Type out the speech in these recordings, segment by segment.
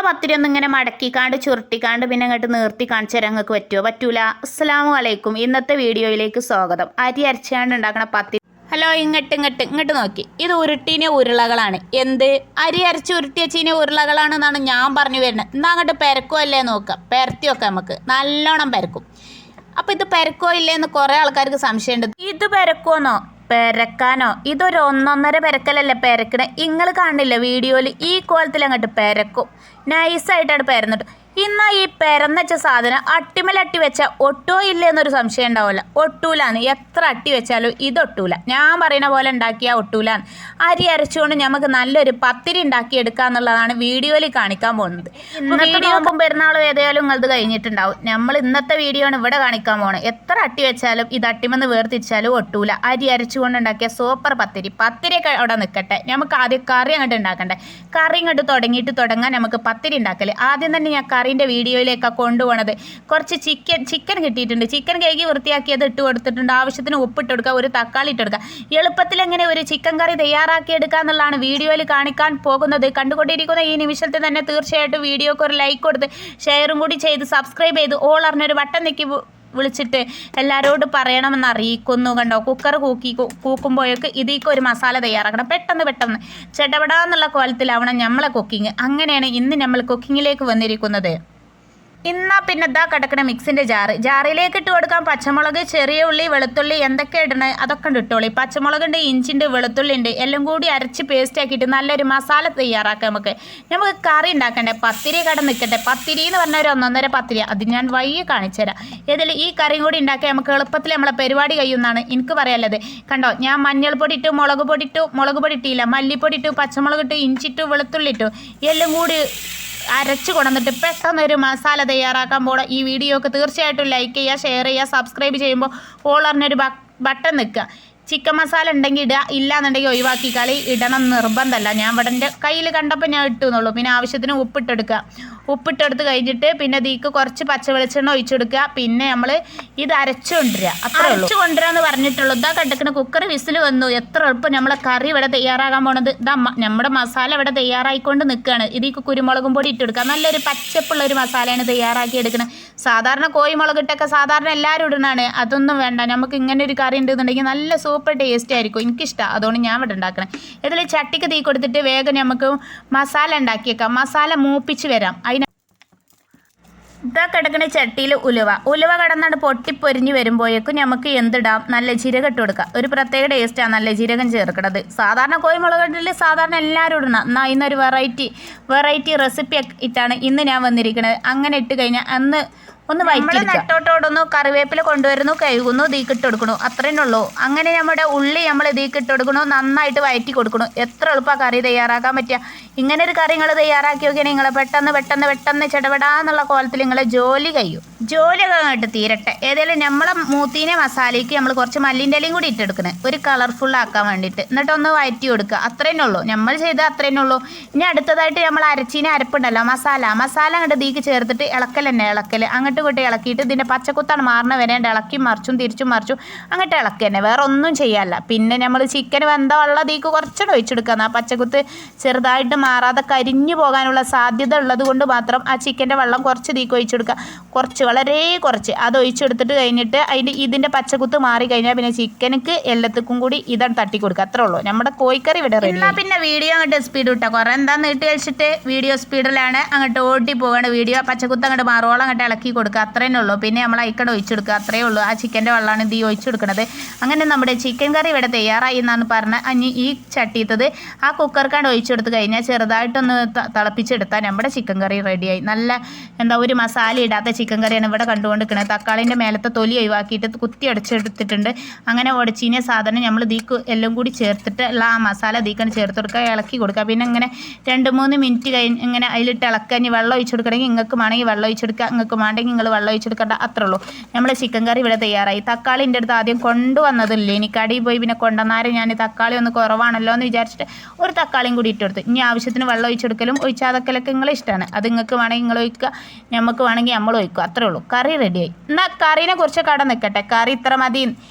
പത്തിരി ഒന്നും ഇങ്ങനെ മടക്കിക്കാണ്ട് ചുരുട്ടിക്കാണ്ട് പിന്നെ അങ്ങോട്ട് നീർത്തി കാണിച്ചു തരാൻ നിങ്ങൾക്ക് പറ്റുമോ? പറ്റൂല. അസ്സലാമു അലൈക്കും. ഇന്നത്തെ വീഡിയോയിലേക്ക് സ്വാഗതം. അരി അരച്ചാണ്ട് ഉണ്ടാക്കണ പത്തിരി. ഹലോ, ഇങ്ങോട്ട് നോക്കി. ഇത് ഉരുട്ടീനെ ഉരുളകളാണ്. എന്ത് അരി അരച്ച് ഉരുട്ടി വെച്ചീനെ ഉരുളകളാണെന്നാണ് ഞാൻ പറഞ്ഞു വരുന്നത്. എന്നാൽ അങ്ങോട്ട് പെരക്കോ അല്ലേ നോക്കാം. പെരത്തി വെക്കാം, നമുക്ക് നല്ലോണം പെരക്കും. അപ്പം ഇത് പെരക്കോ ഇല്ലേന്ന് കുറേ ആൾക്കാർക്ക് സംശയമുണ്ട്. ഇത് പെരക്കോന്നോ പെരക്കാനോ? ഇതൊരു 1.5 പെരക്കലല്ലേ പെരക്കണേ. നിങ്ങൾ കാണില്ല വീഡിയോയിൽ ഈ കോലത്തിൽ അങ്ങോട്ട് പെരക്കും. നൈസായിട്ടാണ് പെരന്നിട്ട്. ഇന്നാ ഈ പെരന്ന് വെച്ച സാധനം അട്ടിമലട്ടി വെച്ചാൽ ഒട്ടോ ഇല്ല എന്നൊരു സംശയം ഉണ്ടാവില്ല. ഒട്ടൂലാന്ന്. എത്ര അട്ടി വെച്ചാലും ഇതൊട്ടൂല. ഞാൻ പറയുന്ന പോലെ ഉണ്ടാക്കിയാൽ ഒട്ടൂലാന്ന്. അരി അരച്ചുകൊണ്ട് നമുക്ക് നല്ലൊരു പത്തിരി ഉണ്ടാക്കി എടുക്കുക എന്നുള്ളതാണ് വീഡിയോയിൽ കാണിക്കാൻ പോകുന്നത്. വീഡിയോ പെരുന്നാളും ഏതായാലും നിങ്ങളത് കഴിഞ്ഞിട്ടുണ്ടാവും. നമ്മൾ ഇന്നത്തെ വീഡിയോ ആണ് ഇവിടെ കാണിക്കാൻ പോകുന്നത്. എത്ര അട്ടി വെച്ചാലും ഇത് അട്ടിമെന്ന് വേർതിരിച്ചാലും ഒട്ടൂല. അരി അരച്ചുകൊണ്ട് ഉണ്ടാക്കിയ സൂപ്പർ പത്തിരി. പത്തിരിയൊക്കെ അവിടെ നിൽക്കട്ടെ. നമുക്ക് ആദ്യം കറി അങ്ങോട്ട് ഉണ്ടാക്കണ്ടേ. കറി ഇങ്ങോട്ട് തുടങ്ങാൻ നമുക്ക് പത്തിരി ഉണ്ടാക്കല്. ആദ്യം തന്നെ ഞാൻ കറീൻ്റെ വീഡിയോയിലേക്കാണ് കൊണ്ടുപോകണത്. കുറച്ച് ചിക്കൻ കിട്ടിയിട്ടുണ്ട്. ചിക്കൻ കഴുകി വൃത്തിയാക്കിയത് ഇട്ട് കൊടുത്തിട്ടുണ്ട്. ആവശ്യത്തിന് ഉപ്പിട്ട് കൊടുക്കുക, ഒരു തക്കാളി ഇട്ട് കൊടുക്കുക. എളുപ്പത്തിൽ എങ്ങനെ ഒരു ചിക്കൻ കറി തയ്യാറാക്കിയെടുക്കുക എന്നുള്ളതാണ് വീഡിയോയിൽ കാണിക്കാൻ പോകുന്നത്. കണ്ടുകൊണ്ടിരിക്കുന്ന ഈ നിമിഷത്തിൽ തന്നെ തീർച്ചയായിട്ടും വീഡിയോക്ക് ഒരു ലൈക്ക് കൊടുത്ത് ഷെയറും കൂടി ചെയ്ത് സബ്സ്ക്രൈബ് ചെയ്ത് ഓൾ അറിഞ്ഞൊരു ബട്ടൺ നിൽക്കി വിളിച്ചിട്ട് എല്ലാവരോടും പറയണമെന്ന് അറിയിക്കുന്നു. കണ്ടോ, കുക്കർ കൂക്കുമ്പോഴേക്ക് ഇതിലേക്ക് ഒരു മസാല തയ്യാറാക്കണം. പെട്ടെന്ന് ചെടപെടാന്നുള്ള കോലത്തിലാവണം നമ്മളെ കുക്കിങ്. അങ്ങനെയാണ് ഇന്ന് നമ്മൾ കുക്കിങ്ങിലേക്ക് വന്നിരിക്കുന്നത്. ഇന്നാ പിന്നെ ഇതാ കിടക്കണ മിക്സിൻ്റെ ജാറിലേക്ക് ഇട്ട് കൊടുക്കാം. പച്ചമുളക്, ചെറിയ ഉള്ളി, വെളുത്തുള്ളി എന്തൊക്കെ ഇടണേ അതൊക്കെ ഇട്ടോളി. പച്ചമുളകുണ്ട്, ഇഞ്ചിണ്ട്, വെളുത്തുള്ളി ഉണ്ട്. എല്ലാം കൂടി അരച്ച് പേസ്റ്റ് ആക്കിയിട്ട് നല്ലൊരു മസാല തയ്യാറാക്കാം. നമുക്ക് കറി ഉണ്ടാക്കണ്ടേ. പത്തിരി കട നിൽക്കട്ടെ. പത്തിരി എന്ന് പറഞ്ഞാൽ ഒരു 1.5 പത്തിരി. അത് ഞാൻ വയ്യ കാണിച്ചു തരാം. ഏതിൽ ഈ കറിയും കൂടി ഉണ്ടാക്കിയാൽ നമുക്ക് എളുപ്പത്തിൽ നമ്മളെ പരിപാടി കഴിയുമെന്നാണ് എനിക്ക് പറയാനുള്ളത്. കണ്ടോ, ഞാൻ മഞ്ഞൾപ്പൊടി ഇട്ടു, മുളക് പൊടി ഇട്ടില്ല, മല്ലിപ്പൊടി ഇട്ടു, പച്ചമുളക് ഇട്ടു, ഇഞ്ചിട്ടു, വെളുത്തുള്ളി ഇട്ടു. എല്ലാം കൂടി അരച്ച് കൊണ്ടുവന്നിട്ട് പെട്ടെന്നൊരു മസാല തയ്യാറാക്കാൻ പോകണം. ഈ വീഡിയോക്ക് തീർച്ചയായിട്ടും ലൈക്ക് ചെയ്യുക, ഷെയർ ചെയ്യുക, സബ്സ്ക്രൈബ് ചെയ്യുമ്പോൾ ഓൾ അറിഞ്ഞൊരു ബട്ടൺ നിൽക്കുക. ചിക്കൻ മസാല ഉണ്ടെങ്കിൽ ഇടുക, ഇല്ലാന്നുണ്ടെങ്കിൽ ഒഴിവാക്കി കളി. ഇടണം നിർബന്ധമല്ല. ഞാൻ ഇവിടെ എൻ്റെ കയ്യിൽ കണ്ടപ്പോൾ ഞാൻ ഇട്ടു എന്നുള്ളൂ. പിന്നെ ആവശ്യത്തിന് ഉപ്പിട്ടെടുക്കുക. ഉപ്പിട്ടെടുത്ത് കഴിഞ്ഞിട്ട് പിന്നെ ഇതിക്ക് കുറച്ച് പച്ചവെളിച്ചെണ്ണ ഒഴിച്ചെടുക്കുക. പിന്നെ നമ്മൾ ഇത് അരച്ചു കൊണ്ടുവരിക. അത്ര അരച്ചു കൊണ്ടുവരാന്ന് പറഞ്ഞിട്ടുള്ളൂ. ഇതാ കണ്ടിക്കുന്ന കുക്കർ വിസിൽ വന്നു. എത്ര എളുപ്പം നമ്മളെ കറി ഇവിടെ തയ്യാറാകാൻ പോണത്. ഇതാ നമ്മുടെ മസാല ഇവിടെ തയ്യാറായിക്കൊണ്ട് നിൽക്കുകയാണ്. ഇതിക്ക് കുരുമുളകും പൊടി ഇട്ടെടുക്കുക. നല്ലൊരു പച്ചപ്പുള്ള ഒരു മസാലയാണ് തയ്യാറാക്കി എടുക്കുന്നത്. സാധാരണ കോഴിമുളക് ഇട്ടൊക്കെ സാധാരണ എല്ലാവരും ഇടുന്നതാണ്. അതൊന്നും വേണ്ട. നമുക്ക് ഇങ്ങനെ ഒരു കറി ഉണ്ടെന്നുണ്ടെങ്കിൽ നല്ല സൂപ്പർ ടേസ്റ്റ് ആയിരിക്കും. എനിക്കിഷ്ടമാണ്. അതുകൊണ്ട് ഞാൻ ഇവിടെ ഉണ്ടാക്കണം. ഇതിൽ ചട്ടിക്ക് തീ കൊടുത്തിട്ട് വേഗം നമുക്ക് മസാല ഉണ്ടാക്കിയേക്കാം. മസാല മൂപ്പിച്ച് വരാം. ഇതാ കിടക്കുന്ന ചട്ടിയിൽ ഉലുവ കടന്നാണ്ട് പൊട്ടിപ്പൊരിഞ്ഞ് വരുമ്പോഴേക്കും നമുക്ക് എന്തിടാം, നല്ല ജീരകം ഇട്ട് കൊടുക്കാം. ഒരു പ്രത്യേക ടേസ്റ്റാണ് നല്ല ജീരകം ചേർക്കണത്. സാധാരണ കോഴിമുളകിൽ സാധാരണ എല്ലാവരും ഇടണം. എന്നാൽ ഇന്നൊരു വെറൈറ്റി റെസിപ്പി ഇട്ടാണ് ഇന്ന് ഞാൻ വന്നിരിക്കുന്നത്. അങ്ങനെ ഇട്ട് കഴിഞ്ഞാൽ ഒന്ന് നട്ടോട്ടോടൊന്നു കറിവേപ്പില കൊണ്ടുവരുന്നു, കഴുകുന്നു, തീക്കിട്ട് കൊടുക്കണു. അത്രയേ ഉള്ളൂ. അങ്ങനെ നമ്മുടെ ഉള്ളി നമ്മൾ തീക്കിട്ട് കൊടുക്കണു, നന്നായിട്ട് വഴറ്റി കൊടുക്കണു. എത്ര എളുപ്പമാണ് കറി തയ്യാറാക്കാൻ പറ്റുക. ഇങ്ങനെ ഒരു കറി നിങ്ങൾ തയ്യാറാക്കി നോക്കിയാൽ നിങ്ങൾ പെട്ടെന്ന് ചെടപെടാന്നുള്ള കോലത്തിൽ നിങ്ങളെ ജോലി കഴിയും. ജോലിയൊക്കെ അങ്ങോട്ട് തീരട്ടെ. ഏതായാലും നമ്മളെ മൂത്തീനെ മസാലയ്ക്ക് നമ്മൾ കുറച്ച് മല്ലിൻ്റെ ഇലയും കൂടി ഇട്ടെടുക്കണേ, ഒരു കളർഫുൾ ആക്കാൻ വേണ്ടിയിട്ട്. എന്നിട്ടൊന്ന് വഴറ്റി കൊടുക്കുക. അത്രയേ ഉള്ളൂ. നമ്മൾ ചെയ്താൽ അത്രയേ ഉള്ളൂ. ഇനി അടുത്തതായിട്ട് നമ്മൾ അരച്ചീനെ അരപ്പുണ്ടല്ലോ, മസാല അങ്ങോട്ട് തീക്ക് ചേർത്തിട്ട് ഇളക്കൽ അങ്ങോട്ട് ഇങ്ങോട്ട് ഇളക്കിയിട്ട് ഇതിൻ്റെ പച്ചക്കുത്താണ് മാറണ വരേണ്ട ഇളക്കി തിരിച്ചും മറിച്ചും അങ്ങോട്ട് ഇളക്കി തന്നെ. വേറെ ഒന്നും ചെയ്യാല്ല. പിന്നെ നമ്മൾ ചിക്കൻ വെന്ത വെള്ളം തീക്ക് കുറച്ചുകൂടെ ഒഴിച്ചെടുക്കുക. ആ പച്ചക്കുത്ത് ചെറുതായിട്ട് മാറാതെ കരിഞ്ഞു പോകാനുള്ള സാധ്യത ഉള്ളത് കൊണ്ട് മാത്രം ആ ചിക്കൻ്റെ വെള്ളം കുറച്ച് തീക്ക് ഒഴിച്ചെടുക്കുക. വളരെ കുറച്ച് അത് ഒഴിച്ചെടുത്തിട്ട് കഴിഞ്ഞിട്ട് ഇതിൻ്റെ പച്ചക്കുത്ത് മാറി കഴിഞ്ഞാൽ പിന്നെ ചിക്കനക്ക് എല്ലാത്തിനും കൂടി ഇതാണ് തട്ടി കൊടുക്കുക. അത്രേ ഉള്ളൂ. നമ്മുടെ കോഴിക്കറി ഇവിടെ റെഡി. പിന്നെ വീഡിയോ അങ്ങോട്ട് സ്പീഡ് വിട്ടാൽ കുറേ എന്താന്ന് നീട്ടി വെച്ചിട്ട് വീഡിയോ സ്പീഡിലാണ് അങ്ങോട്ട് ഓടി പോകേണ്ട. വീഡിയോ പച്ചക്കുത്ത് അങ്ങോട്ട് മാറോളം അങ്ങോട്ട് ഇളക്കി കൊടുക്കുക. അത്രയേ ഉള്ളൂ. പിന്നെ നമ്മൾ അയക്കട ഒഴിച്ചെടുക്കുക. അത്രയേ ഉള്ളൂ. ആ ചിക്കൻ്റെ വെള്ളമാണ് ഇത് ഒഴിച്ചെടുക്കുന്നത്. അങ്ങനെ നമ്മുടെ ചിക്കൻ കറി ഇവിടെ തയ്യാറായി എന്നാണ് പറഞ്ഞത്. അഞ്ഞ് ഈ ചട്ടിയത്തത് ആ കുക്കർക്കാണ്ട് ഒഴിച്ചെടുത്ത് കഴിഞ്ഞാൽ ചെറുതായിട്ടൊന്ന് തിളപ്പിച്ചെടുത്താൽ നമ്മുടെ ചിക്കൻ കറി റെഡിയായി. നല്ല ഒരു മസാല ഇടാത്ത ചിക്കൻ കറിയാണ് ഇവിടെ കണ്ടുകൊണ്ടിരിക്കുന്നത്. തക്കാളിൻ്റെ മേലത്തെ തൊലി ഒഴിവാക്കിയിട്ട് കുത്തി അടച്ചെടുത്തിട്ടുണ്ട്. അങ്ങനെ ഉടച്ചീന സാധനം നമ്മൾ ദീക്ക് എല്ലാം കൂടി ചേർത്തിട്ട് ഉള്ള ആ മസാല ദീക്കാണ് ചേർത്ത് കൊടുക്കുക, ഇളക്കി കൊടുക്കുക. പിന്നെ ഇങ്ങനെ 2-3 മിനിറ്റ് കഴിഞ്ഞ് ഇങ്ങനെ അതിലിട്ട് ഇളക്കാൻ വെള്ളം ഒഴിച്ചു കൊടുക്കണമെങ്കിൽ ഇങ്ങൾക്ക് വേണമെങ്കിൽ വെള്ളം ഒഴിച്ചെടുക്കുക, നിങ്ങൾക്ക് വേണ്ടെങ്കിൽ നിങ്ങൾ വെള്ളം ഒഴിച്ചെടുക്കേണ്ട, അത്രേ ഉള്ളൂ. നമ്മൾ ചിക്കൻ കറി ഇവിടെ തയ്യാറായി. തക്കാളി എൻ്റെ അടുത്ത് ആദ്യം കൊണ്ടുവന്നതില്ലേ, ഇനി കടയിൽ പോയി പിന്നെ കൊണ്ടുവന്നാലും ഞാൻ തക്കാളി ഒന്ന് കുറവാണല്ലോ എന്ന് വിചാരിച്ചിട്ട് ഒരു തക്കാളിയും കൂടി ഇട്ടെടുത്ത്. ഇനി ആവശ്യത്തിന് വെള്ളം ഒഴിച്ചെടുക്കലും ഒഴിച്ചാതക്കലൊക്കെ നിങ്ങളെ ഇഷ്ടമാണ്. അത് നിങ്ങൾക്ക് വേണമെങ്കിൽ നിങ്ങൾ ഒഴിക്കുക, നമുക്ക് വേണമെങ്കിൽ നമ്മൾ ഒഴിക്കുക, അത്രേ ഉള്ളൂ. കറി റെഡിയായി. എന്നാൽ കറീനെ കുറിച്ച് കട നിൽക്കട്ടെ. കറി ഇത്ര മതി,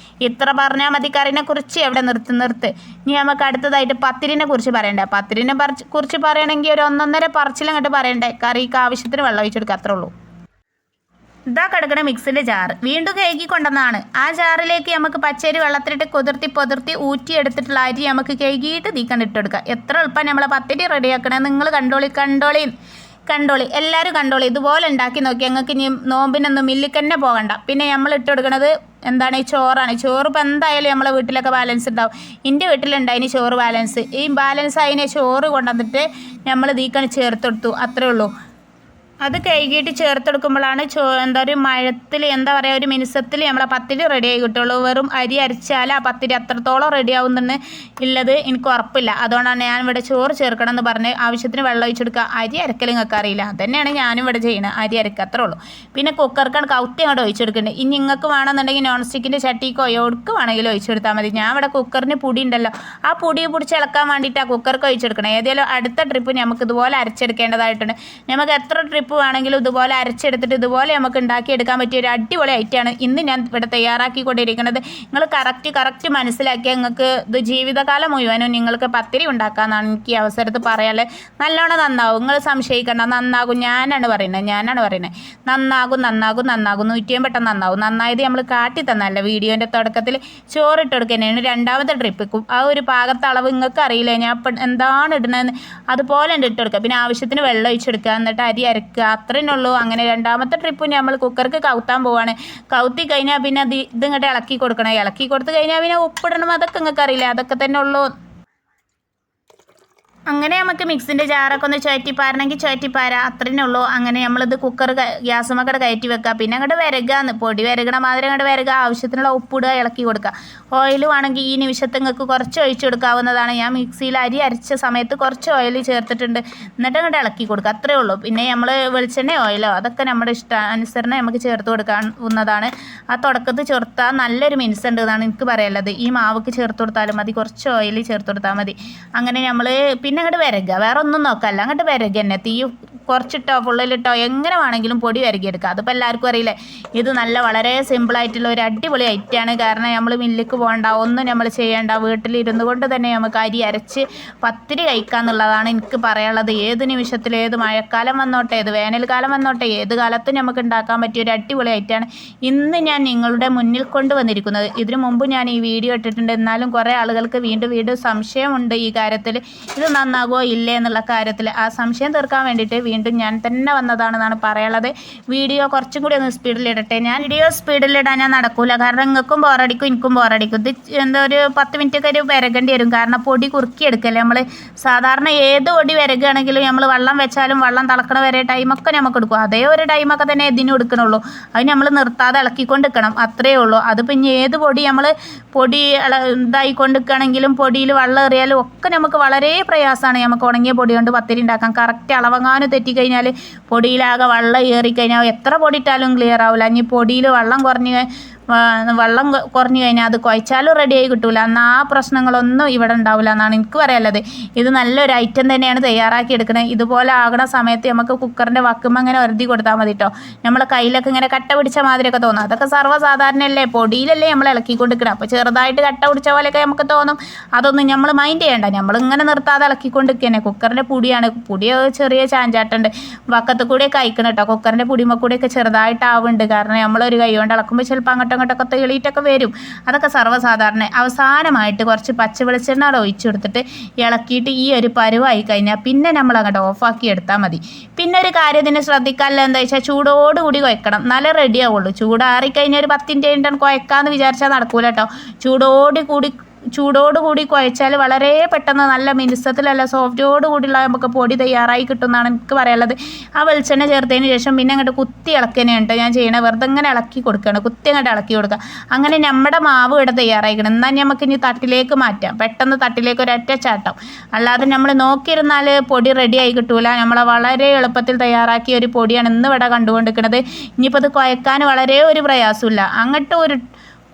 ഇത്ര പറഞ്ഞാൽ മതി. കറീനെ കുറിച്ച് എവിടെ നിർത്ത്. ഇനി നമുക്ക് അടുത്തതായിട്ട് പത്തിരിനെ കുറിച്ച് പറയണ്ടേ. പത്തിരിനെ കുറിച്ച് പറയണമെങ്കിൽ ഒരു 1.5 പറച്ചിലങ്ങോട്ട് പറയണ്ടേ. കറിക്ക് ആവശ്യത്തിന് വെള്ളം ഒഴിച്ചെടുക്കുക, അത്രേ ഉള്ളൂ. ഇതാ കിടക്കണ മിക്സിൻ്റെ ജാറ് വീണ്ടും കഴുകി കൊണ്ടുവന്നതാണ്. ആ ജാറിലേക്ക് നമുക്ക് പച്ചരി വെള്ളത്തിലിട്ട് പൊതിർത്തി ഊറ്റിയെടുത്തിട്ടുള്ള അരി നമുക്ക് കഴുകിയിട്ട് ഇട്ടെടുക്കുക. എത്ര എളുപ്പം നമ്മളെ പത്തിരി റെഡിയാക്കണേ. നിങ്ങൾ കണ്ടോളി എല്ലാവരും കണ്ടോളി. ഇതുപോലെ ഉണ്ടാക്കി നോക്കി. ഞങ്ങൾക്ക് ഇനി നോമ്പിനൊന്നും മില്ലിക്ക് തന്നെ പോകണ്ട. പിന്നെ നമ്മൾ ഇട്ട് കൊടുക്കുന്നത് എന്താണ്? ഈ ചോറാണ്. ചോറ് ഇപ്പം എന്തായാലും നമ്മളെ വീട്ടിലൊക്കെ ബാലൻസ് ഉണ്ടാവും. എൻ്റെ വീട്ടിലുണ്ടായിന് ചോറ് ബാലൻസ്. ഈ ബാലൻസ് അതിനെ ചോറ് കൊണ്ടുവന്നിട്ട് നമ്മൾ ഇതിക്കാണ് ചേർത്തെടുത്തു, അത്രേ ഉള്ളൂ. അത് കഴുകിയിട്ട് ചേർത്തെടുക്കുമ്പോഴാണ് ഒരു മഴത്തിൽ ഒരു മിനുസത്തിൽ നമ്മളെ പത്തിരി റെഡിയായി കിട്ടുള്ളൂ. വെറും അരി അരച്ചാൽ ആ പത്തിരി അത്രത്തോളം റെഡിയാവുമെന്ന് ഉള്ളത് എനിക്ക് ഉറപ്പില്ല. അതുകൊണ്ടാണ് ഞാൻ ഇവിടെ ചോറ് ചേർക്കണം എന്ന് പറഞ്ഞ് ആവശ്യത്തിന് വെള്ളം ഒഴിച്ചെടുക്കുക. അരി അരക്കൽ നിങ്ങൾക്ക് അറിയില്ല, അതന്നെയാണ് ഞാനും ഇവിടെ ചെയ്യുന്നത്. അരി അരക്കുക, അത്രേ ഉള്ളൂ. പിന്നെ കുക്കർക്കാണ് കൗത്തി അങ്ങോട്ട് ഒഴിച്ചെടുക്കേണ്ടത്. ഇനി നിങ്ങൾക്ക് വേണമെന്നുണ്ടെങ്കിൽ നോൺ സ്റ്റിക്കിൻ്റെ ചട്ടിക്കോ എവിടേക്ക് വേണമെങ്കിലും ഒഴിച്ചെടുത്താൽ മതി. ഞാൻ ഇവിടെ കുക്കറിന് പൊടി ഉണ്ടല്ലോ, ആ പൊടി പിടിച്ച് ഇളക്കാൻ വേണ്ടിയിട്ട് ആ കുക്കർക്ക് ഒഴിച്ചെടുക്കണം. ഏതെങ്കിലും അടുത്ത ട്രിപ്പ് നമുക്ക് ഇതുപോലെ അരച്ചെടുക്കേണ്ടതായിട്ടുണ്ട്. നമുക്ക് എത്ര ട്രിപ്പ് വേണമെങ്കിലും ഇതുപോലെ അരച്ചെടുത്തിട്ട് ഇതുപോലെ നമുക്ക് ഉണ്ടാക്കിയെടുക്കാൻ പറ്റിയ ഒരു അടിപൊളി ഐറ്റമാണ് ഇന്ന് ഞാൻ ഇവിടെ തയ്യാറാക്കിക്കൊണ്ടിരിക്കുന്നത്. നിങ്ങൾ കറക്റ്റ് മനസ്സിലാക്കിയാൽ നിങ്ങൾക്ക് ഇത് ജീവിതകാലം മുഴുവനും നിങ്ങൾക്ക് പത്തിരി ഉണ്ടാക്കാമെന്നാണ് എനിക്ക് ഈ അവസരത്തിൽ പറയാനുള്ളത്. നല്ലോണം നന്നാവും, നിങ്ങൾ സംശയിക്കേണ്ട. നന്നാകും, ഞാനാണ് പറയുന്നത്. നന്നാകും 100 പെട്ടെന്ന് നന്നാവും. നന്നായത് നമ്മൾ കാട്ടി തന്നല്ല. വീഡിയോൻ്റെ തുടക്കത്തിൽ ചോറിട്ട് കൊടുക്കുന്നതാണ് രണ്ടാമത്തെ ട്രിപ്പ്. ആ ഒരു പാകത്തെ അളവ് നിങ്ങൾക്ക് അറിയില്ല, ഞാൻ ഇപ്പം എന്താണ് ഇടുന്നതെന്ന് അതുപോലെ ഇട്ട് കൊടുക്കുക. പിന്നെ ആവശ്യത്തിന് വെള്ളം ഒഴിച്ചെടുക്കുക, എന്നിട്ട് അരി അരക്കുക, അത്രേ ഉള്ളൂ. അങ്ങനെ രണ്ടാമത്തെ ട്രിപ്പ് നമ്മൾ കുക്കർക്ക് കൗത്താൻ പോവാണ്. കൗത്തി കഴിഞ്ഞാൽ പിന്നെ ഇതിങ്ങോട്ട് ഇളക്കി കൊടുക്കണം. ഇളക്കി കൊടുത്ത് കഴിഞ്ഞാൽ പിന്നെ ഉപ്പിടണം, അതൊക്കെ നിങ്ങൾക്ക് അറിയില്ല. അതൊക്കെ തന്നെ ഉള്ളൂ. അങ്ങനെ നമുക്ക് മിക്സിൻ്റെ ജാറൊക്കെ ഒന്ന് ചുഴറ്റിപ്പാര, അത്രേ ഉള്ളൂ. അങ്ങനെ നമ്മളിത് കുക്കർ ഗ്യാസുമൊക്കെ കയറ്റി വെക്കുക. പിന്നെ അങ്ങോട്ട് വിരകാന്ന് പൊടി വിരകണ മാതിരി അങ്ങോട്ട് വിരക, ആവശ്യത്തിനുള്ള ഉപ്പിടുക, ഇളക്കി കൊടുക്കുക. ഓയിൽ വേണമെങ്കിൽ ഈ നിമിഷത്ത് നിങ്ങൾക്ക് കുറച്ച് ഒഴിച്ചു കൊടുക്കാവുന്നതാണ്. ഞാൻ മിക്സിയിൽ അരി അരച്ച സമയത്ത് കുറച്ച് ഓയിൽ ചേർത്തിട്ടുണ്ട്. എന്നിട്ട് അങ്ങോട്ട് ഇളക്കി കൊടുക്കുക, അത്രേ ഉള്ളൂ. പിന്നെ നമ്മൾ വെളിച്ചെണ്ണ ഓയിലോ അതൊക്കെ നമ്മുടെ ഇഷ്ടാനുസരണം നമുക്ക് ചേർത്ത് കൊടുക്കാവുന്നതാണ്. ആ തുടക്കത്ത് ചേർത്താൽ നല്ലൊരു മിനുസുണ്ട് എന്നാണ് എനിക്ക് പറയാനുള്ളത്. ഈ മാവക്ക് ചേർത്ത് കൊടുത്താലും മതി, കുറച്ച് ഓയിൽ ചേർത്ത് കൊടുത്താൽ മതി. അങ്ങനെ നമ്മൾ പിന്നെ അങ്ങോട്ട് വിരകുക, വേറെ ഒന്നും നോക്കാമല്ല, അങ്ങോട്ട് വിരക തന്നെ. തീ കുറച്ചിട്ടോ ഫുള്ളിലിട്ടോ എങ്ങനെ വേണമെങ്കിലും പൊടി വിരകിയെടുക്കുക. അതിപ്പോൾ എല്ലാവർക്കും അറിയില്ലേ. ഇത് വളരെ സിമ്പിളായിട്ടുള്ള ഒരു അടിപൊളി ഐറ്റമാണ്. കാരണം നമ്മൾ മില്ലിക്ക് പോകണ്ട, ഒന്നും നമ്മൾ ചെയ്യേണ്ട, വീട്ടിലിരുന്നു കൊണ്ട് തന്നെ നമുക്ക് അരി അരച്ച് പത്തിരി കഴിക്കാമെന്നുള്ളതാണ് എനിക്ക് പറയാനുള്ളത്. ഏത് നിമിഷത്തിൽ, ഏത് മഴക്കാലം വന്നോട്ടെ, ഏത് വേനൽക്കാലം വന്നോട്ടെ, ഏത് കാലത്തും നമുക്ക് ഉണ്ടാക്കാൻ പറ്റിയ ഒരു അടിപൊളി ഐറ്റമാണ് ഇന്ന് ഞാൻ നിങ്ങളുടെ മുന്നിൽ കൊണ്ടുവന്നിരിക്കുന്നത്. ഇതിനു മുമ്പ് ഞാൻ ഈ വീഡിയോ ഇട്ടിട്ടുണ്ട്, എന്നാലും കുറേ ആളുകൾക്ക് വീണ്ടും സംശയമുണ്ട് ഈ കാര്യത്തിൽ. ഇത് നന്നാകുമോ ഇല്ലേ എന്നുള്ള കാര്യത്തിൽ. ആ സംശയം തീർക്കാൻ വേണ്ടിയിട്ട് വീണ്ടും ഞാൻ തന്നെ വന്നതാണെന്നാണ് പറയാനുള്ളത്. വീഡിയോ കുറച്ചും കൂടി ഒന്ന് സ്പീഡിലിടട്ടെ. ഞാൻ വീഡിയോ സ്പീഡിലിടാൻ ഞാൻ നടക്കൂല, കാരണം നിങ്ങൾക്കും ബോറടിക്കും എനിക്കും ബോറടിക്കും. ഇത് ഒരു 10 മിനിറ്റൊക്കെ ഒരു വിരകേണ്ടി വരും. കാരണം പൊടി കുറുക്കിയെടുക്കല്ലേ നമ്മൾ. സാധാരണ ഏത് പൊടി വിരകുകയാണെങ്കിലും നമ്മൾ വെള്ളം വെച്ചാലും വെള്ളം തിളക്കണ വരെ ടൈമൊക്കെ നമുക്ക് എടുക്കും. അതേ ഒരു ടൈമൊക്കെ തന്നെ ഇതിനും എടുക്കണുള്ളൂ. അത് നമ്മൾ നിർത്താതെ ഇളക്കിക്കൊണ്ട് നിൽക്കണം, അത്രയേ ഉള്ളൂ. അത് പിന്നെ ഏത് പൊടി നമ്മൾ ഇതായിക്കൊണ്ട് നിൽക്കുകയാണെങ്കിലും പൊടിയിൽ വെള്ളം എറിയാലും ഒക്കെ നമുക്ക് വളരെ പ്രയാസമാണ്. നമുക്ക് ഉണങ്ങിയ പൊടി കൊണ്ട് പത്തിരി ഉണ്ടാക്കാം. കറക്റ്റ് അളവങ്ങാനും തെറ്റിക്കഴിഞ്ഞാൽ പൊടിയിലാകെ വെള്ളം ഏറിക്കഴിഞ്ഞാൽ എത്ര പൊടി ഇട്ടാലും ക്ലിയർ ആവില്ല. ഇനി പൊടിയിൽ വെള്ളം കുറഞ്ഞു കഴിഞ്ഞാൽ അത് കുഴച്ചാലും റെഡിയായി കിട്ടൂല. എന്നാൽ ആ പ്രശ്നങ്ങളൊന്നും ഇവിടെ ഉണ്ടാവില്ല എന്നാണ് എനിക്ക് പറയാനുള്ളത്. ഇത് നല്ലൊരു ഐറ്റം തന്നെയാണ് തയ്യാറാക്കി എടുക്കുന്നത്. ഇതുപോലെ ആകണ സമയത്ത് നമുക്ക് കുക്കറിൻ്റെ വക്കുമ്പോൾ അങ്ങനെ ഒരുതി കൊടുത്താൽ മതി കേട്ടോ. നമ്മളെ കയ്യിലൊക്കെ ഇങ്ങനെ കട്ട പിടിച്ച മാതിരിയൊക്കെ തോന്നും. അതൊക്കെ സർവ്വസാധാരണയല്ലേ, പൊടിയിലല്ലേ നമ്മൾ ഇളക്കിക്കൊണ്ടിരിക്കണം. അപ്പോൾ ചെറുതായിട്ട് കട്ട പിടിച്ച പോലെയൊക്കെ നമുക്ക് തോന്നും. അതൊന്നും നമ്മൾ മൈൻഡ് ചെയ്യേണ്ട. നമ്മളിങ്ങനെ നിർത്താതെ ഇളക്കിക്കൊണ്ടിരിക്കുകയാണ്. കുക്കറിൻ്റെ പൊടി ചെറിയ ചാഞ്ചാട്ടുണ്ട്, വക്കത്ത് കൂടെയൊക്കെ അയക്കണം കേട്ടോ. കുക്കറിൻ്റെ പൊടിമ കൂടെയൊക്കെ ചെറുതായിട്ടാവുന്നുണ്ട്. കാരണം നമ്മളൊരു കൈ കൊണ്ട് ഇളക്കുമ്പോൾ ചിലപ്പോൾ അങ്ങോട്ടൊക്കെ തെളിയിട്ടൊക്കെ വരും. അതൊക്കെ സർവ്വസാധാരണ. അവസാനമായിട്ട് കുറച്ച് പച്ച വെളിച്ചെണ്ണ ഒഴിച്ചു കൊടുത്തിട്ട് ഇളക്കിയിട്ട് ഈ ഒരു പരുവായി കഴിഞ്ഞാൽ പിന്നെ നമ്മൾ അങ്ങോട്ട് ഓഫാക്കി എടുത്താൽ മതി. പിന്നെ ഒരു കാര്യം ഇതിന് ശ്രദ്ധിക്കാനുള്ള എന്താ വെച്ചാൽ ചൂടോടുകൂടി കുഴക്കണം, നല്ല റെഡി ആവുള്ളൂ. ചൂടാറിക്കഴിഞ്ഞാൽ ഒരു 10 മിനിറ്റ് കഴിഞ്ഞിട്ട് കുഴക്കാമെന്ന് വിചാരിച്ചാൽ നടക്കൂല കേട്ടോ. ചൂടോടുകൂടി ചൂടോടുകൂടി കുഴച്ചാൽ വളരെ പെട്ടെന്ന് നല്ല മിനുസത്തിലല്ല സോഫ്റ്റോടുകൂടിയുള്ള നമുക്ക് പൊടി തയ്യാറായി കിട്ടുമെന്നാണ് എനിക്ക് പറയാനുള്ളത്. ആ വെളിച്ചെണ്ണ ചേർത്തതിന് ശേഷം പിന്നെ അങ്ങോട്ട് കുത്തി ഇളക്കനെയാണ് ഞാൻ ചെയ്യണത്. വെറുതെ ഇങ്ങനെ ഇളക്കി കൊടുക്കുകയാണ്, കുത്തി അങ്ങോട്ട് ഇളക്കി കൊടുക്കുക. അങ്ങനെ നമ്മുടെ മാവ് ഇവിടെ തയ്യാറായിക്കണം. എന്നാൽ നമുക്ക് ഇനി തട്ടിലേക്ക് മാറ്റാം, പെട്ടെന്ന് തട്ടിലേക്ക് ഒരൊറ്റ ചാട്ടം. അല്ലാതെ നമ്മൾ നോക്കിയിരുന്നാൽ പൊടി റെഡി ആയി കിട്ടൂല. നമ്മളെ വളരെ എളുപ്പത്തിൽ തയ്യാറാക്കിയ ഒരു പൊടിയാണ് ഇന്ന് ഇവിടെ കണ്ടുകൊണ്ടിരിക്കുന്നത്. ഇനിയിപ്പോൾ ഇത് കുഴക്കാൻ വളരെ ഒരു പ്രയാസമില്ല, അങ്ങോട്ട് ഒരു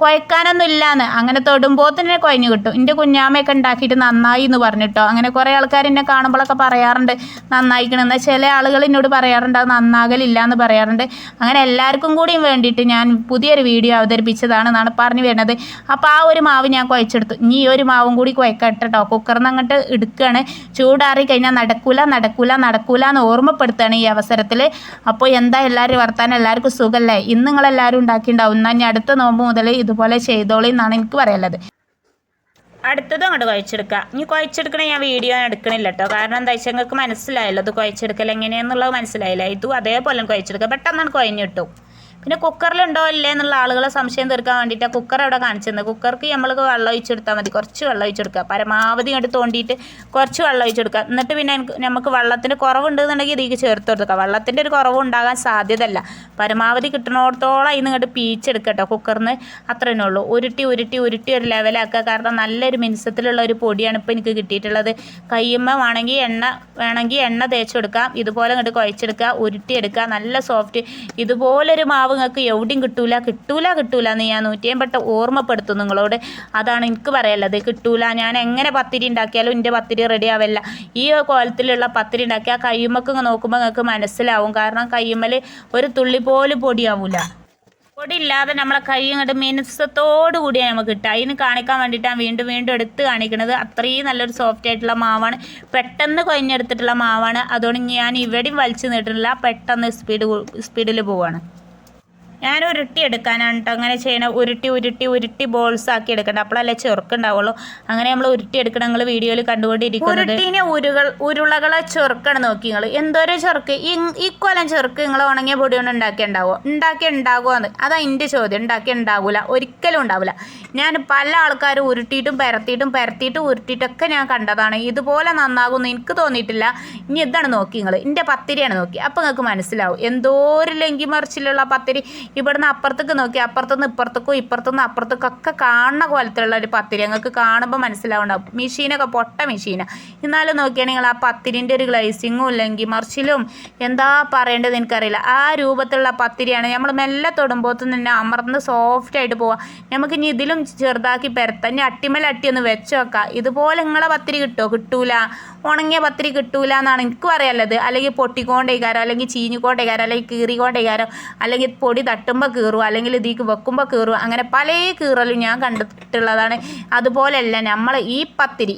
കുഴക്കാനൊന്നും ഇല്ലാന്ന്, അങ്ങനെ തൊടുമ്പോൾ തന്നെ കുഴഞ്ഞു കിട്ടും. എൻ്റെ കുഞ്ഞാമ്മയൊക്കെ ഉണ്ടാക്കിയിട്ട് നന്നായി എന്ന് പറഞ്ഞിട്ടോ. അങ്ങനെ കുറേ ആൾക്കാർ എന്നെ കാണുമ്പോഴൊക്കെ പറയാറുണ്ട് നന്നായിക്കണമെന്ന്. ചില ആളുകൾ എന്നോട് പറയാറുണ്ട് അത് നന്നാകലില്ല എന്ന് പറയാറുണ്ട്. അങ്ങനെ എല്ലാവർക്കും കൂടിയും വേണ്ടിയിട്ട് ഞാൻ പുതിയൊരു വീഡിയോ അവതരിപ്പിച്ചതാണെന്നാണ് പറഞ്ഞു വരുന്നത്. അപ്പോൾ ആ ഒരു മാവ് ഞാൻ കുഴച്ചെടുത്തു. ഇനി ഈ ഒരു മാവും കൂടി കുഴക്കട്ടെ കേട്ടോ. കുക്കറിൽ നിന്ന് അങ്ങോട്ട് എടുക്കുകയാണ്. ചൂടാറി കഴിഞ്ഞാൽ നടക്കൂല എന്ന് ഓർമ്മപ്പെടുത്തുകയാണ് ഈ അവസരത്തിൽ. അപ്പോൾ എന്താ എല്ലാവരും വർത്താനം, എല്ലാവർക്കും സുഖമല്ലേ? ഇന്ന് നിങ്ങളെല്ലാവരും ഉണ്ടാക്കിയിട്ടുണ്ടാവും. എന്നാൽ ഞാൻ അടുത്ത നോമ്പ് മുതൽ ഇതുപോലെ ചെയ്തോളി എന്നാണ് എനിക്ക് പറയാനുള്ളത്. അടുത്തത് അങ്ങോട്ട് കുഴച്ചെടുക്കുക. ഇനി കുഴച്ചെടുക്കണ ഞാൻ വീഡിയോ എടുക്കണില്ല കേട്ടോ. കാരണം എന്താ വെച്ചാൽ നിങ്ങൾക്ക് മനസ്സിലായല്ലോ ഇത് കുഴച്ചെടുക്കൽ എങ്ങനെയാണെന്നുള്ളത് മനസ്സിലായില്ല. ഇതും അതേപോലെ കുഴച്ചെടുക്കുക, പെട്ടെന്നാണ് കുഴഞ്ഞു കിട്ടും. പിന്നെ കുക്കറിലുണ്ടോ ഇല്ലേ എന്നുള്ള ആളുകളെ സംശയം തീർക്കാൻ വേണ്ടിയിട്ട് കുക്കർ അവിടെ കാണിച്ചിരുന്നത്. കുക്കർക്ക് നമ്മൾ വെള്ളം ഒഴിച്ചെടുത്താൽ മതി, കുറച്ച് വെള്ളം ഒഴിച്ചെടുക്കുക. പരമാവധി ഇങ്ങോട്ട് തോണ്ടിയിട്ട് കുറച്ച് വെള്ളം ഒഴിച്ചെടുക്കുക. എന്നിട്ട് പിന്നെ നമുക്ക് വെള്ളത്തിൻ്റെ കുറവുണ്ടെന്നുണ്ടെങ്കിൽ ഇതിലേക്ക് ചേർത്ത് കൊടുക്കുക. വെള്ളത്തിൻ്റെ ഒരു കുറവ് ഉണ്ടാകാൻ സാധ്യതയല്ല. പരമാവധി കിട്ടണോടത്തോളം അതിന് ഇങ്ങോട്ട് പീച്ചെടുക്കുക കേട്ടോ കുക്കറിന്. അത്രയേ ഉള്ളൂ. ഉരുട്ടി ഒരു ലെവലാക്കുക. കാരണം നല്ലൊരു മിനുസത്തിലുള്ള ഒരു പൊടിയാണ് ഇപ്പോൾ എനിക്ക് കിട്ടിയിട്ടുള്ളത്. കയ്യുമ്മ വേണമെങ്കിൽ എണ്ണ തേച്ച് കൊടുക്കാം. ഇതുപോലെ ഇങ്ങോട്ട് കുഴച്ചെടുക്കുക, ഉരുട്ടിയെടുക്കുക. നല്ല സോഫ്റ്റ്. ഇതുപോലൊരു മാവ് നിങ്ങൾക്ക് എവിടെയും കിട്ടൂല എന്ന് ഞാൻ 150 ഓർമ്മപ്പെടുത്തും നിങ്ങളോട്. അതാണ് എനിക്ക് പറയാനുള്ളത്. കിട്ടൂല. ഞാൻ എങ്ങനെ പത്തിരി ഉണ്ടാക്കിയാലും എൻ്റെ പത്തിരി റെഡി ആവില്ല. ഈ കോലത്തിലുള്ള പത്തിരി ഉണ്ടാക്കിയാൽ കയ്യുമ്മക്ക് നോക്കുമ്പോൾ നിങ്ങൾക്ക് മനസ്സിലാവും. കാരണം കയ്യുമ്മൽ ഒരു തുള്ളി പോലും പൊടിയാവില്ല. പൊടി ഇല്ലാതെ നമ്മളെ കൈ ഇങ്ങോട്ട് മിനുസത്തോടു കൂടിയാണ് നമുക്ക് കിട്ടുക. അതിന് കാണിക്കാൻ വേണ്ടിയിട്ടാണ് വീണ്ടും എടുത്ത് കാണിക്കുന്നത്. അത്രയും നല്ലൊരു സോഫ്റ്റ് ആയിട്ടുള്ള മാവാണ്, പെട്ടെന്ന് കുഴഞ്ഞെടുത്തിട്ടുള്ള മാവാണ്. അതുകൊണ്ട് ഞാൻ ഇവിടെയും വലിച്ചു നീട്ടില്ല, പെട്ടെന്ന് സ്പീഡിൽ പോവാണ്. ഞാൻ ഉരുട്ടി എടുക്കാനാണ് കേട്ടോ അങ്ങനെ ചെയ്യണം. ഉരുട്ടി ബോൾസ് ആക്കി എടുക്കണം, അപ്പോഴല്ലേ ചെറുക്കുണ്ടാവുള്ളൂ. അങ്ങനെ നമ്മൾ ഉരുട്ടി എടുക്കണം. നിങ്ങൾ വീഡിയോയിൽ കണ്ടുകൊണ്ടിരിക്കുന്നത് ഉരുട്ടീനെ ഉരുളകളെ ചെറുക്കാണ്. നോക്കി നിങ്ങൾ എന്തോരോ ചെറുക്ക്. ഈ കൊല്ലം ചെറുക്ക് നിങ്ങൾ ഉണങ്ങിയ പൊടി കൊണ്ട് ഉണ്ടാക്കിയുണ്ടാകുമോ? അതാ എൻ്റെ ചോദ്യം. ഉണ്ടാകില്ല, ഒരിക്കലും ഉണ്ടാവില്ല. ഞാൻ പല ആൾക്കാരും ഉരുട്ടിയിട്ടും ഉരുട്ടിയിട്ടൊക്കെ ഞാൻ കണ്ടതാണ്. ഇതുപോലെ നന്നാകുമെന്ന് എനിക്ക് തോന്നിയിട്ടില്ല. ഇനി ഇതാണ് നോക്കി നിങ്ങൾ, എൻ്റെ പത്തിരിയാണ് നോക്കി. അപ്പോൾ നിങ്ങൾക്ക് മനസ്സിലാവും എന്തോ ഒരു ലങ്കി മറിച്ചിലുള്ള പത്തിരി. ഇവിടുന്ന് അപ്പുറത്തേക്ക് നോക്കി, അപ്പുറത്തുനിന്ന് ഇപ്പുറത്തുനിന്ന് അപ്പുറത്തേക്കൊക്കെ കാണുന്ന കോലത്തിലുള്ള ഒരു പത്തിരി ഞങ്ങൾക്ക് കാണുമ്പോൾ മനസ്സിലാവുണ്ടാവും. മെഷീനൊക്കെ പൊട്ട മെഷീനാണ്. എന്നാലും നോക്കിയാൽ നിങ്ങൾ ആ പത്തിരിൻ്റെ ഒരു ഗ്ലേസിങ്ങും ഇല്ലെങ്കിൽ മറിച്ചിലും എന്താ പറയേണ്ടത് എനിക്കറിയില്ല. ആ രൂപത്തിലുള്ള പത്തിരിയാണ്. നമ്മൾ മെല്ലെ തൊടുമ്പോൾ തന്നെ അമർന്ന് സോഫ്റ്റായിട്ട് പോവുക. നമുക്ക് ഇനി ഇതിലും ചെറുതാക്കി പെരത്താം. ഇനി അട്ടിമേലട്ടിയൊന്ന് വെച്ച് വെക്കാം. ഇതുപോലെ നിങ്ങളെ പത്തിരി കിട്ടൂല. ഉണങ്ങിയ പത്തിരി കിട്ടൂല എന്നാണ് എനിക്ക് പറയാനുള്ളത്. അല്ലെങ്കിൽ പൊട്ടിക്കൊണ്ടേക്കാരോ, അല്ലെങ്കിൽ ചീഞ്ഞിക്കൊണ്ടേക്കാരോ, അല്ലെങ്കിൽ കീറിക്കൊണ്ടേക്കാരോ, അല്ലെങ്കിൽ പൊടി തട്ടുമ്പോൾ കീറുക, അല്ലെങ്കിൽ ഇതിലേക്ക് വെക്കുമ്പോൾ കീറുക. അങ്ങനെ പല കീറലും ഞാൻ കണ്ടിട്ടുള്ളതാണ്. അതുപോലെയല്ല നമ്മൾ ഈ പത്തിരി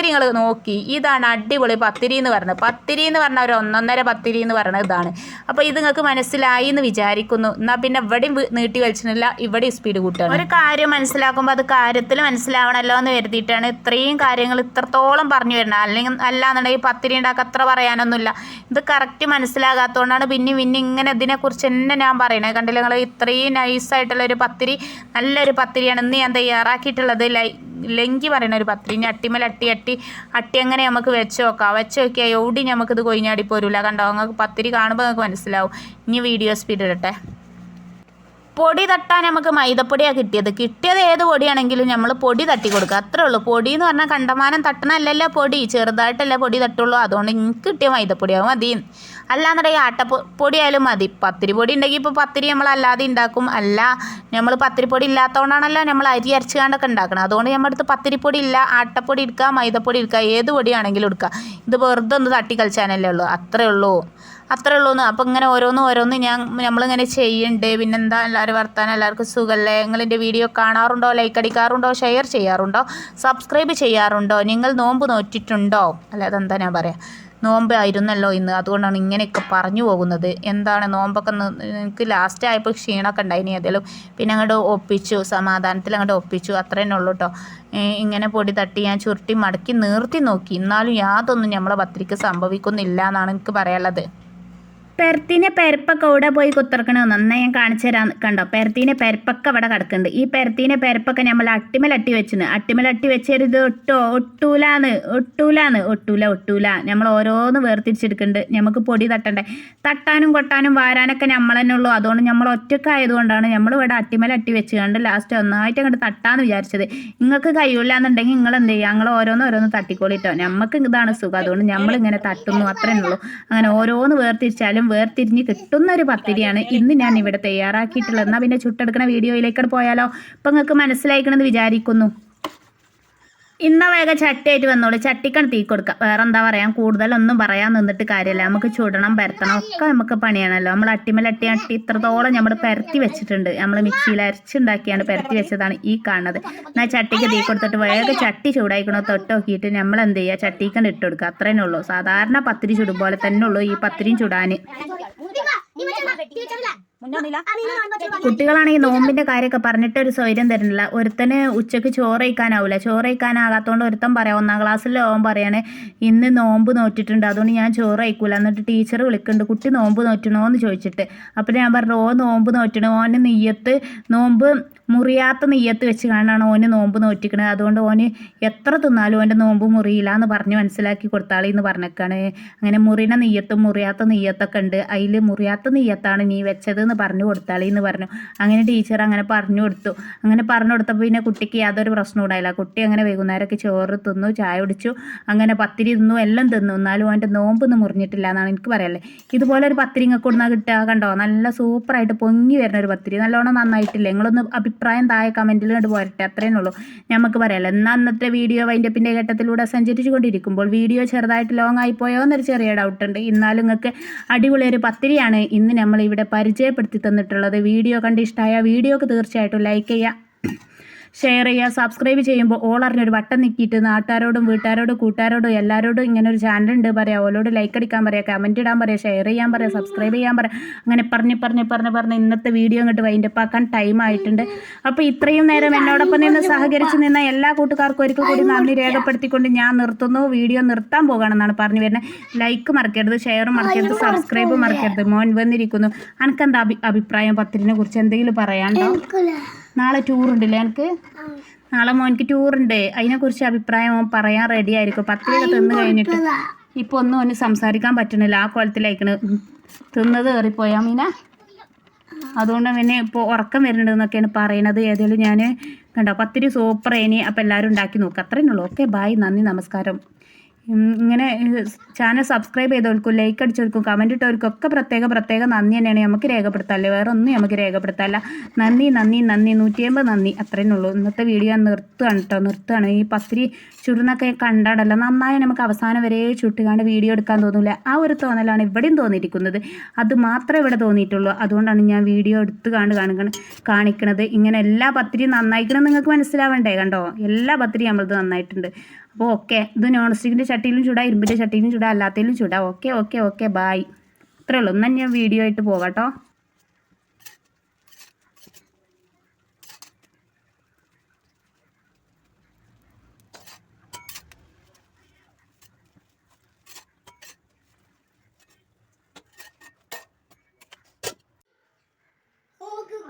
നിങ്ങൾ നോക്കി. ഇതാണ് അടിപൊളി പത്തിരി എന്ന് പറയുന്നത്. പത്തിരി എന്ന് പറഞ്ഞാൽ ഒരു 1.5 പത്തിരി എന്ന് പറയുന്നത് ഇതാണ്. അപ്പോൾ ഇത് നിങ്ങൾക്ക് മനസ്സിലായി എന്ന് വിചാരിക്കുന്നു. എന്നാൽ പിന്നെ ഇവിടെയും നീട്ടി വലിച്ചിട്ടില്ല, ഇവിടെ സ്പീഡ് കൂട്ടുകയാണ്. ഒരു കാര്യം മനസ്സിലാക്കുമ്പോൾ അത് കാര്യത്തിൽ മനസ്സിലാവണമല്ലോ എന്ന് കരുതിയിട്ടാണ് ഇത്രയും കാര്യങ്ങൾ ഇത്രത്തോളം പറഞ്ഞു വരുന്നത്. അല്ലാന്നുണ്ടെങ്കിൽ പത്തിരി ഉണ്ടാക്കുക അത്ര പറയാനൊന്നുമില്ല. ഇത് കറക്റ്റ് മനസ്സിലാകാത്തതുകൊണ്ടാണ് പിന്നെ ഇങ്ങനെ ഇതിനെക്കുറിച്ച് തന്നെ ഞാൻ പറയണത്. കണ്ടില്ല നിങ്ങൾ, ഇത്രയും നൈസായിട്ടുള്ള ഒരു പത്തിരി, നല്ലൊരു പത്തിരിയാണ് ഇന്ന് ഞാൻ തയ്യാറാക്കിയിട്ടുള്ളത്. ലങ്കി പറയുന്ന ഒരു പത്തിരി. ഇനി അട്ടിമേൽ അട്ടി അങ്ങനെ നമുക്ക് വെച്ച് നോക്കിയാൽ എവിടെ നമുക്കിത് കൊയിഞ്ഞാടി പോരില്ല. കണ്ടോ, നിങ്ങൾക്ക് പത്തിരി കാണുമ്പോൾ നിങ്ങൾക്ക് മനസ്സിലാവും. ഇനി വീഡിയോ സ്പീഡ് ഇടട്ടെ. പൊടി തട്ടാൻ നമുക്ക് മൈദപ്പൊടിയാണ് കിട്ടിയത് ഏത് പൊടിയാണെങ്കിലും നമ്മൾ പൊടി തട്ടി കൊടുക്കുക, അത്രേ ഉള്ളൂ. പൊടി എന്ന് പറഞ്ഞാൽ കണ്ടമാനം തട്ടണമല്ലല്ലോ പൊടി, ചെറുതായിട്ടല്ലേ പൊടി തട്ടുള്ളൂ. അതുകൊണ്ട് എനിക്ക് കിട്ടിയ മൈദപ്പൊടിയാവും മതി. അല്ലാന്നുണ്ടെങ്കിൽ ആട്ടപ്പൊടി ആയാലും മതി. പത്തിരി പൊടി ഉണ്ടെങ്കിൽ ഇപ്പോൾ പത്തിരി നമ്മളല്ലാതെ ഉണ്ടാക്കും. നമ്മൾ പത്തിരിപ്പൊടി ഇല്ലാത്തതുകൊണ്ടാണല്ലോ നമ്മൾ അരി അരച്ചുകൊണ്ടൊക്കെ ഉണ്ടാക്കണം. അതുകൊണ്ട് നമ്മുടെ അടുത്ത് പത്തിരിപ്പൊടി ഇല്ല. ആട്ടപ്പൊടി എടുക്കുക, മൈദപ്പൊടി എടുക്കുക, ഏത് പൊടിയാണെങ്കിലും എടുക്കുക. ഇത് വെറുതെ ഒന്ന് തട്ടി കളിച്ചാനല്ലേ ഉള്ളൂ, അത്രേ ഉള്ളൂ എന്ന്. അപ്പോൾ ഇങ്ങനെ ഓരോന്ന് നമ്മളിങ്ങനെ ചെയ്യുന്നുണ്ട്. പിന്നെന്താ, എല്ലാവരും വർത്താനം, എല്ലാവർക്കും സുഖമല്ലേ? നിങ്ങളെൻ്റെ വീഡിയോ കാണാറുണ്ടോ? ലൈക്ക് അടിക്കാറുണ്ടോ? ഷെയർ ചെയ്യാറുണ്ടോ? സബ്സ്ക്രൈബ് ചെയ്യാറുണ്ടോ? നിങ്ങൾ നോമ്പ് നോറ്റിട്ടുണ്ടോ? അതെന്താ ഞാൻ പറയാം, നോമ്പായിരുന്നല്ലോ ഇന്ന്, അതുകൊണ്ടാണ് ഇങ്ങനെയൊക്കെ പറഞ്ഞു പോകുന്നത്. എന്താണ് നോമ്പൊക്കെ എനിക്ക് ലാസ്റ്റ് ആയപ്പോൾ ക്ഷീണമൊക്കെ ഉണ്ടായിനി. ഏതായാലും പിന്നെ അങ്ങോട്ട് ഒപ്പിച്ചു, സമാധാനത്തിൽ അങ്ങോട്ട് ഒപ്പിച്ചു, അത്ര തന്നെ ഉള്ളൂ കേട്ടോ. ഇങ്ങനെ പൊടി തട്ടി ഞാൻ ചുരുട്ടി മടക്കി നിർത്തി നോക്കി. എന്നാലും യാതൊന്നും നമ്മളെ പത്തിരിക്ക് സംഭവിക്കുന്നില്ല എന്നാണ് എനിക്ക് പറയാനുള്ളത്. പെരത്തിൻ്റെ പെരപ്പൊക്കെ ഇവിടെ പോയി കുത്തിറക്കണമെന്ന് നന്നായി ഞാൻ കാണിച്ചു തരാം. കണ്ടോ, പെരത്തിൻ്റെ പെരപ്പൊക്കെ ഇവിടെ കിടക്കുന്നുണ്ട്. ഈ പെരത്തിൻ്റെ പെരപ്പൊക്കെ നമ്മൾ അട്ടിമലട്ടി വെച്ചിന്. അട്ടിമലട്ടി വെച്ചത് ഒട്ടൂല. നമ്മൾ ഓരോന്ന് വേർതിരിച്ചെടുക്കുന്നുണ്ട്. നമുക്ക് പൊടി തട്ടണ്ടേ, തട്ടാനും കൊട്ടാനും വാരാനൊക്കെ നമ്മൾ തന്നെ ഉള്ളൂ. അതുകൊണ്ട് നമ്മൾ ഒറ്റക്കായതുകൊണ്ടാണ് നമ്മൾ ഇവിടെ അട്ടിമലട്ടി വെച്ച് കണ്ട് ലാസ്റ്റ് ഒന്നായിട്ട് അങ്ങോട്ട് തട്ടാന്ന് വിചാരിച്ചത്. നിങ്ങൾക്ക് കഴിയില്ല എന്നുണ്ടെങ്കിൽ നിങ്ങൾ എന്ത് ചെയ്യുക, ഞങ്ങൾ ഓരോന്ന് തട്ടിക്കോളിട്ടോ. നമുക്ക് ഇതാണ് സുഖം, അതുകൊണ്ട് നമ്മളിങ്ങനെ തട്ടുന്നു, അത്രേ ഉള്ളൂ. അങ്ങനെ ഓരോന്ന് വേർതിരിച്ചാലും വേർതിരിഞ്ഞ് കിട്ടുന്ന ഒരു പത്തിരിയാണ് ഇന്ന് ഞാൻ ഇവിടെ തയ്യാറാക്കിയിട്ടുള്ളത്. എന്നാൽ പിന്നെ ചുട്ടെടുക്കുന്ന വീഡിയോയിലേക്ക് പോയാലോ? ഇപ്പം നിങ്ങൾക്ക് മനസ്സിലായിക്കണമെന്ന് വിചാരിക്കുന്നു. ഇന്ന വേഗം ചട്ടിയായിട്ട് വന്നോളൂ. ചട്ടിക്കാണ് തീ കൊടുക്കുക. വേറെ എന്താ പറയാൻ, കൂടുതലൊന്നും പറയാൻ നിന്നിട്ട് കാര്യമില്ല. നമുക്ക് ചുടണം, പരത്തണം ഒക്കെ നമുക്ക് പണിയാണല്ലോ. നമ്മൾ അട്ടി ഇത്രത്തോളം നമ്മൾ പരത്തി വെച്ചിട്ടുണ്ട്. നമ്മൾ മിക്സിയിൽ അരച്ചുണ്ടാക്കിയാണ് പരത്തി വെച്ചതാണ് ഈ കാണുന്നത്. എന്നാൽ ചട്ടിക്ക് തീ കൊടുത്തിട്ട് വേഗം ചട്ടി ചൂടായിക്കണോ തൊട്ട് നോക്കിയിട്ട് നമ്മൾ എന്ത് ചെയ്യുക, ചട്ടിക്കണ്ട് ഇട്ട് കൊടുക്കുക. അത്രേനേ ഉള്ളൂ. സാധാരണ പത്തിരി ചുടും പോലെ തന്നെ ഉള്ളൂ ഈ പത്തിരിയും ചുടാൻ. കുട്ടികളാണെങ്കിൽ നോമ്പിന്റെ കാര്യമൊക്കെ പറഞ്ഞിട്ട് ഒരു സ്വൈര്യം തരുന്നില്ല. ഒരുത്തന് ഉച്ചക്ക് ചോറ് കഴിക്കാനാവില്ല. ചോറ് കഴിക്കാനാകാത്തതുകൊണ്ട് ഒരുത്തൻ പറയാം, 1ാം ക്ലാസ്സിൽ അവൻ പറയാണ് ഇന്ന് നോമ്പ് നോറ്റിട്ടുണ്ട്, അതുകൊണ്ട് ഞാൻ ചോറ് കഴിക്കൂല. എന്നിട്ട് ടീച്ചർ വിളിക്കുന്നുണ്ട്, കുട്ടി നോമ്പ് നോറ്റണോ എന്ന് ചോദിച്ചിട്ട്. അപ്പം ഞാൻ പറഞ്ഞു, നോമ്പ് നോറ്റണോ, ഓന് നോമ്പ് മുറിയാത്ത നെയ്യത്ത് വെച്ച് കാണാണ് ഓന് നോമ്പ് നോറ്റിക്കണത്. അതുകൊണ്ട് ഓന് എത്ര തിന്നാലും ഓൻ്റെ നോമ്പ് മുറിയില്ല എന്ന് പറഞ്ഞ് മനസ്സിലാക്കി കൊടുത്താളി എന്ന് പറഞ്ഞേക്കാണ്. അങ്ങനെ മുറിന നെയ്യത്തും മുറിയാത്ത നെയ്യത്തൊക്കെ ഉണ്ട്. അതിൽ മുറിയാത്ത നെയ്യത്താണ് നീ വെച്ചത് എന്ന് പറഞ്ഞു കൊടുത്താളി എന്ന് പറഞ്ഞു. അങ്ങനെ ടീച്ചർ അങ്ങനെ പറഞ്ഞു കൊടുത്തു. അങ്ങനെ പറഞ്ഞു കൊടുത്തപ്പോൾ പിന്നെ കുട്ടിക്ക് യാതൊരു പ്രശ്നം ഉണ്ടായില്ല. കുട്ടി അങ്ങനെ വൈകുന്നേരമൊക്കെ ചോറ് തിന്നു, ചായ കുടിച്ചു, അങ്ങനെ പത്തിരി തിന്നു, എല്ലാം തിന്നു. എന്നാലും അവൻ്റെ നോമ്പൊന്നും മുറിഞ്ഞിട്ടില്ല എന്നാണ് എനിക്ക് പറയല്ലേ. ഇതുപോലെ ഒരു പത്തിരി ഇങ്ങോട്ട് കൊടുന്നാൽ കിട്ടുക. കണ്ടോ, നല്ല സൂപ്പറായിട്ട് പൊങ്ങി വരുന്ന ഒരു പത്തിരി. നല്ലോണം നന്നായിട്ടില്ലേ? നിങ്ങളൊന്ന് അഭിപ്രായം താഴെ കമൻറ്റിൽ കണ്ട് പോരട്ടെ. അത്രയേ ഉള്ളൂ നമുക്ക് പറയാമല്ലോ. എന്നാൽ അന്നത്തെ വീഡിയോ വൈൻഡപ്പിൻ്റെ ഘട്ടത്തിലൂടെ സഞ്ചരിച്ചു കൊണ്ടിരിക്കുമ്പോൾ വീഡിയോ ചെറുതായിട്ട് ലോങ് ആയിപ്പോയോ എന്നൊരു ചെറിയ ഡൗട്ടുണ്ട്. എന്നാലും നിങ്ങൾക്ക് അടിപൊളി ഒരു പത്തിരിയാണ് ഇന്ന് നമ്മൾ ഇവിടെ പരിചയപ്പെടുത്തി തന്നിട്ടുള്ളത്. വീഡിയോ കണ്ട് ഇഷ്ടമായ വീഡിയോക്ക് തീർച്ചയായിട്ടും ലൈക്ക് ചെയ്യുക, ഷെയർ ചെയ്യുക, സബ്സ്ക്രൈബ് ചെയ്യുമ്പോൾ ഓൾ അറിഞ്ഞൊരു ബട്ടൺ നിൽക്കിയിട്ട് നാട്ടുകാരോടും വീട്ടുകാരോടും കൂട്ടുകാരോടും എല്ലാവരോടും ഇങ്ങനെ ഒരു ചാനലുണ്ട് പറയാം, ഓലോട് ലൈക്ക് അടിക്കാൻ പറയാം, കമൻറ്റ് ഇടാൻ പറയാം, ഷെയർ ചെയ്യാൻ പറയാം, സബ്സ്ക്രൈബ് ചെയ്യാൻ പറയാം. അങ്ങനെ പറഞ്ഞ് ഇന്നത്തെ വീഡിയോ ഇങ്ങോട്ട് വൈൻഡപ്പ് ആക്കാൻ ടൈം ആയിട്ടുണ്ട്. അപ്പോൾ ഇത്രയും നേരം എന്നോടൊപ്പം നിന്ന് സഹകരിച്ച് നിന്ന എല്ലാ കൂട്ടുകാർക്കും ഒരിക്കൽ കൂടി നന്ദി രേഖപ്പെടുത്തിക്കൊണ്ട് ഞാൻ നിർത്തുന്നു. വീഡിയോ നിർത്താൻ പോകുകയാണെന്നാണ് പറഞ്ഞു വരുന്നത്. ലൈക്ക് മറക്കരുത്, ഷെയറും മറക്കരുത്, സബ്സ്ക്രൈബും മറക്കരുത്. മോൻ വന്നിരിക്കുന്നു. എനിക്കെന്താ അഭിപ്രായം പത്തിരിനെ കുറിച്ച് എന്തെങ്കിലും പറയാനുണ്ടോ? നാളെ ടൂറുണ്ടല്ലേ എനിക്ക്? നാളെ മോനിക്ക് ടൂറുണ്ട്, അതിനെക്കുറിച്ച് അഭിപ്രായം മോൻ പറയാൻ റെഡി ആയിരിക്കും. പത്തിരിയൊക്കെ തിന്ന് കഴിഞ്ഞിട്ട് ഇപ്പോൾ ഒന്നും ഓന് സംസാരിക്കാൻ പറ്റണില്ല. ആ കോലത്തിലായിക്കണ്, തിന്നത് കയറിപ്പോയാ മീന. അതുകൊണ്ട് പിന്നെ ഇപ്പോൾ ഉറക്കം വരുന്നുണ്ടെന്നൊക്കെയാണ് പറയണത്. ഏതായാലും ഞാൻ കണ്ടോ പത്തിരി സൂപ്പറേനി. അപ്പോൾ എല്ലാവരും ഉണ്ടാക്കി നോക്കുക. അത്രയേ ഉള്ളൂ. ഓക്കെ, ബായ്, നന്ദി, നമസ്കാരം. ഇങ്ങനെ ചാനൽ സബ്സ്ക്രൈബ് ചെയ്തവർക്കും ലൈക്ക് അടിച്ചവർക്കും കമൻറ്റ് ഇട്ടവർക്കൊക്കെ പ്രത്യേക നന്ദി തന്നെയാണ് നമുക്ക് രേഖപ്പെടുത്താല്ലേ. വേറെ ഒന്നും നമുക്ക് രേഖപ്പെടുത്താല്ല. നന്ദി 150 നന്ദി. അത്രയേ ഉള്ളൂ. ഇന്നത്തെ വീഡിയോ നിർത്തുകയാണ്. ഈ പത്തിരി ചുടുന്നൊക്കെ കണ്ടാടല്ലോ നന്നായി നമുക്ക് അവസാനം വരെ ചുട്ടുകാണ്ട് വീഡിയോ എടുക്കാൻ തോന്നില്ല. ആ ഒരു തോന്നലാണ് ഇവിടെയും തോന്നിയിരിക്കുന്നത്. അത് മാത്രമേ ഇവിടെ തോന്നിയിട്ടുള്ളൂ. അതുകൊണ്ടാണ് ഞാൻ വീഡിയോ എടുത്ത് കാണിക്കണത്. ഇങ്ങനെ എല്ലാ പത്തിരിയും നന്നായിക്കണം നിങ്ങൾക്ക് മനസ്സിലാവണ്ടേ? കണ്ടോ, എല്ലാ പത്തിരിയും നമ്മളത് നന്നായിട്ടുണ്ട്. അപ്പോൾ ഓക്കെ, ഇത് നോൺ സ്റ്റിക്കിൻ്റെ ചട്ടിയിലും ചൂടാ, ഇരുമ്പിൻ്റെ ചട്ടിയിലും ചൂടാ, അല്ലാത്തതിലും ചൂടാ. Okay bye. ഇത്രയേ ഉള്ളൂ. എന്നാൽ ഞാൻ വീഡിയോ ആയിട്ട് പോകാട്ടോ.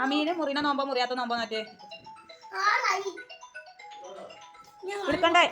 അമീന് മുറിന നോമ്പോ മുറിയാത്ത നോമ്പോ മറ്റേ വിളിക്കണ്ടേ?